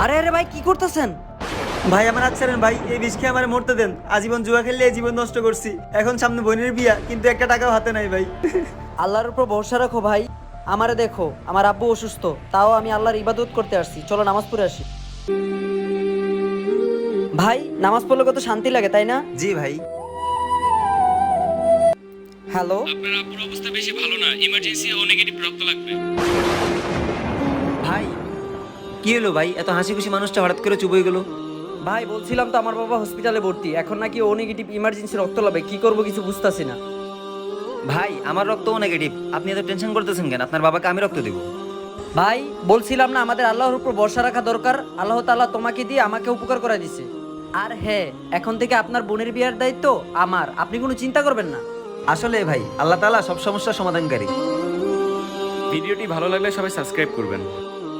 আরে আরে ভাই কি করতেছেন? ভাই আমার হাত ছাড়েন ভাই, এই বিষ খেয়ে আমার মরতে দেন। আজীবন জুয়া খেললে এই জীবন নষ্ট করছি, এখন সামনে বোনের বিয়া, কিন্তু একটা টাকাও হাতে নাই ভাই। আল্লাহর উপর ভরসা রাখো ভাই। আমারে দেখো, আমার আব্বু অসুস্থ, তাও আমি আল্লাহর ইবাদত করতে আসছি। চলো নামাজ পড়ে আসি। ভাই নামাজ পড়লে কত শান্তি লাগে, তাই না? জি ভাই। হ্যালো আপনার আব্বুর অবস্থা বেশি ভালো না, ইমার্জেন্সি ও নেগেটিভ রক্ত লাগবে। ভাই কি হলো ভাই, এত হাসি খুশি মানুষটা হঠাৎ করে চুপ হয়ে গেল? ভাই বলছিলাম তো আমার বাবা হসপিটালে ভর্তি, এখন নাকি ও নেগেটিভ ইমার্জেন্সি রক্ত লাগবে। কি করব কিছু বুঝতাছি না। ভাই আমার রক্তও নেগেটিভ, আপনি এত টেনশন করতেছেন কেন? আপনার বাবাকে আমি রক্ত দেব। ভাই বলছিলাম না আমাদের আল্লাহর উপর ভরসা রাখা দরকার। আল্লাহ তাআলা তোমাকে দিয়ে আমাকে উপকার করে দিছে। আর হ্যাঁ, এখন থেকে আপনার বোনের বিয়ার দায়িত্ব আমার, আপনি কোনো চিন্তা করবেন না। আসলে ভাই আল্লাহ তাআলা সব সমস্যার সমাধানকারী। ভিডিওটি ভালো লাগলে সবাই সাবস্ক্রাইব করবেন।